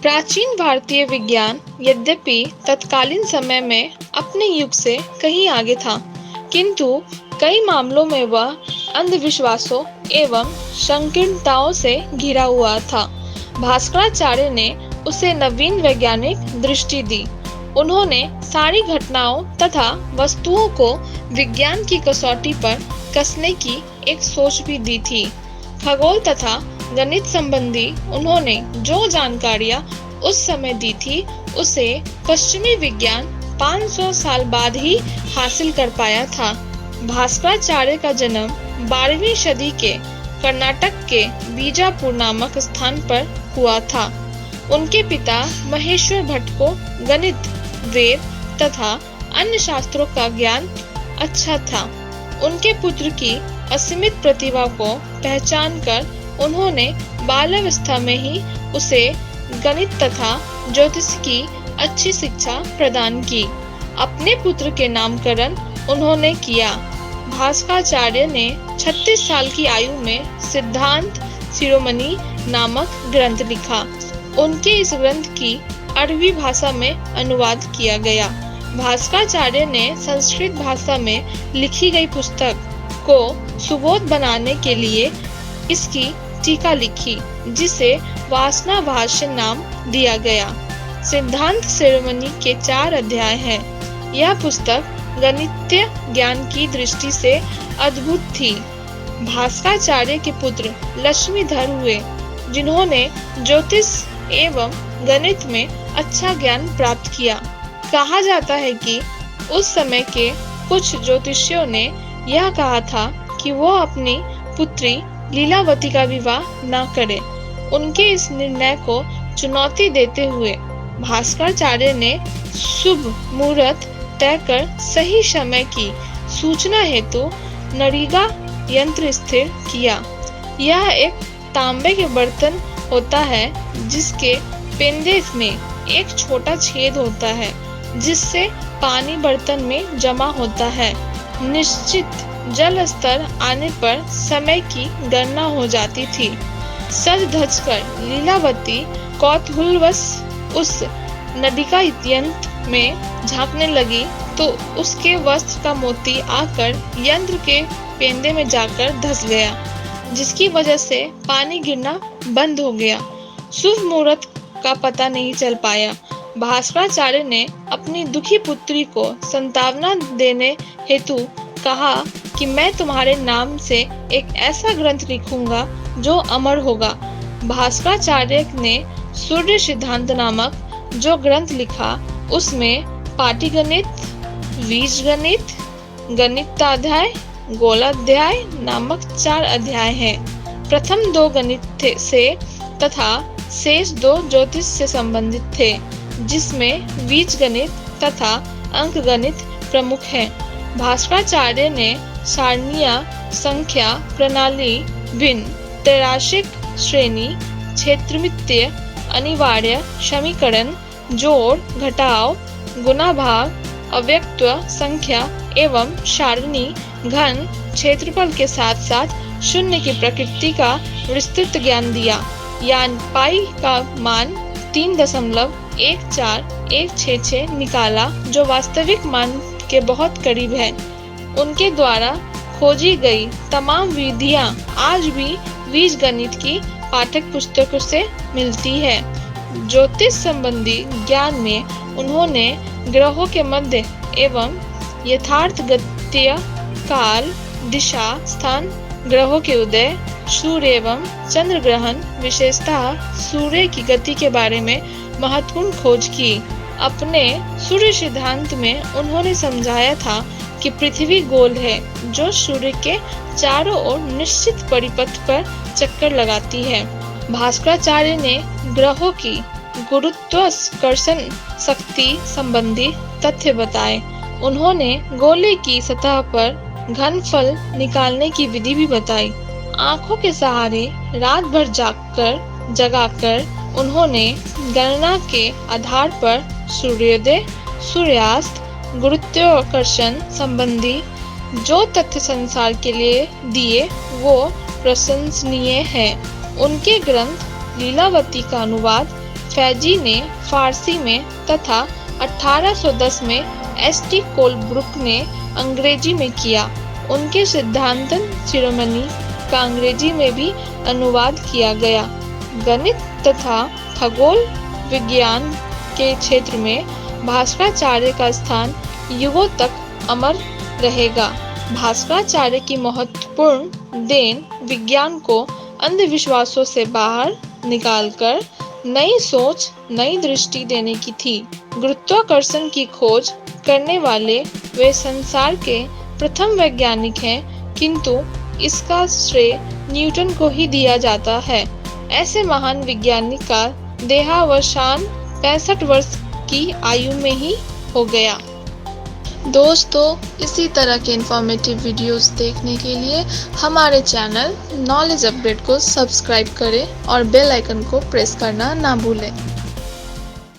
प्राचीन भारतीय विज्ञान यद्यपि तत्कालीन समय में अपने युग से कहीं आगे था, किंतु कई मामलों में वह अंधविश्वासों एवं संकीर्णताओं से घिरा हुआ था। भास्कराचार्य ने उसे नवीन वैज्ञानिक दृष्टि दी। उन्होंने सारी घटनाओं तथा वस्तुओं को विज्ञान की कसौटी पर कसने की एक सोच भी दी थी। खगोल तथा गणित संबंधी उन्होंने जो जानकारियां उस समय दी थी, उसे पश्चिमी विज्ञान 500 साल बाद ही हासिल कर पाया था। भास्कराचार्य का जन्म 12वीं सदी के कर्नाटक के बीजापुर नामक स्थान पर हुआ था। उनके पिता महेश्वर भट्ट को गणित, वेद तथा अन्य शास्त्रों का ज्ञान अच्छा था। उनके पुत्र की असीमित प्रतिभा को पहचानकर उन्होंने बाल्यावस्था में ही उसे गणित तथा ज्योतिष की अच्छी शिक्षा प्रदान की। अपने पुत्र के नामकरण उन्होंने किया। भास्कराचार्य ने 36 साल की आयु में सिद्धांत शिरोमणि नामक ग्रंथ लिखा। उनके इस ग्रंथ की अरबी भाषा में अनुवाद किया गया। भास्कराचार्य ने संस्कृत भाषा में लिखी गई पुस्तक को सुबोध बनाने के लिए इसकी टीका लिखी, जिसे वासना भाष्य नाम दिया गया। सिद्धांत शिरोमणि के 4 अध्याय हैं। यह पुस्तक गणितीय ज्ञान की दृष्टि से अद्भुत थी। भास्कराचार्य के पुत्र लक्ष्मीधर हुए, जिन्होंने ज्योतिष एवं गणित में अच्छा ज्ञान प्राप्त किया। कहा जाता है कि उस समय के कुछ ज्योतिषियों ने यह कहा था कि वो अपनी पुत्री लीलावती का विवाह न करें। उनके इस निर्णय को चुनौती देते हुए भास्कराचार्य ने शुभ मुहूर्त तय कर सही समय की सूचना हेतु नरीगा यंत्र स्थिर किया। यह एक तांबे के बर्तन होता है, जिसके पेंदे में एक छोटा छेद होता है, जिससे पानी बर्तन में जमा होता है। निश्चित जल स्तर आने पर समय की गणना हो जाती थी। सज धज कर लीलावती कौतूहलवश उस नलिका यंत्र में झांकने लगी तो उसके वस्त्र का मोती आकर यंत्र के पेंदे में जाकर धंस गया, जिसकी वजह से पानी गिरना बंद हो गया। शुभ मुहूर्त का पता नहीं चल पाया। भास्कराचार्य ने अपनी दुखी पुत्री को सांत्वना देने हेतु कहा कि मैं तुम्हारे नाम से एक ऐसा ग्रंथ लिखूंगा जो अमर होगा। भास्कराचार्य ने सूर्य सिद्धांत नामक जो ग्रंथ लिखा, उसमें पाटीगणित, बीजगणित, गणिताध्याय, गोलाध्याय नामक 4 अध्याय हैं। प्रथम 2 गणित से तथा शेष 2 ज्योतिष से संबंधित थे, जिसमें बीजगणित तथा अंकगणित प्रमुख हैं। भास्कराचार्य ने सारणियां, संख्या प्रणाली, भिन्न, त्रैराशिक श्रेणी, क्षेत्रमितीय, अनिवार्य समीकरण, जोड़ घटाव, गुणा भाग, अव्यक्त संख्या एवं सारणी, घन, क्षेत्रफल के साथ साथ शून्य की प्रकृति का विस्तृत ज्ञान दिया। यानी पाई का मान 3.14166 निकाला, जो वास्तविक मान के बहुत करीब है। उनके द्वारा खोजी गई तमाम विधियां आज भी बीजगणित की पाठक पुस्तकों से मिलती है। ज्योतिष संबंधी ज्ञान में उन्होंने ग्रहों के मध्य एवं यथार्थ गत्य, काल, दिशा, स्थान, ग्रहों के उदय, सूर्य एवं चंद्र ग्रहण, विशेषतः सूर्य की गति के बारे में महत्वपूर्ण खोज की। अपने सूर्य सिद्धांत में उन्होंने समझाया था कि पृथ्वी गोल है, जो सूर्य के चारों ओर निश्चित परिपथ पर चक्कर लगाती है। भास्कराचार्य ने ग्रहों की गुरुत्वाकर्षण शक्ति संबंधी तथ्य बताए। उन्होंने गोले की सतह पर घनफल निकालने की विधि भी बताई। आंखों के सहारे रात भर जगाकर उन्होंने गणना के आधार पर सूर्योदय, सूर्यास्त, गुरुत्वाकर्षण संबंधी जो तथ्य संसार के लिए दिए, वो प्रशंसनीय है। उनके ग्रंथ लीलावती का अनुवाद फैजी ने फारसी में तथा 1810 में एस.टी. कोलब्रुक ने अंग्रेजी में किया। उनके सिद्धांतन शिरोमणि का अंग्रेजी में भी अनुवाद किया गया। गणित तथा खगोल विज्ञान के क्षेत्र में भास्कराचार्य का स्थान युगों तक अमर रहेगा। भास्कराचार्य की महत्वपूर्ण देन विज्ञान को अंधविश्वासों से बाहर निकालकर नई सोच, नई दृष्टि देने की थी। गुरुत्वाकर्षण की खोज करने वाले वे संसार के प्रथम वैज्ञानिक हैं, किंतु इसका श्रेय न्यूटन को ही दिया जाता है। ऐसे महान वैज्ञानिक का देहावसान 65 वर्ष की आयु में ही हो गया। दोस्तों, इसी तरह के इंफॉर्मेटिव वीडियोस देखने के लिए हमारे चैनल नॉलेज अपडेट को सब्सक्राइब करें और बेल आइकन को प्रेस करना ना भूलें।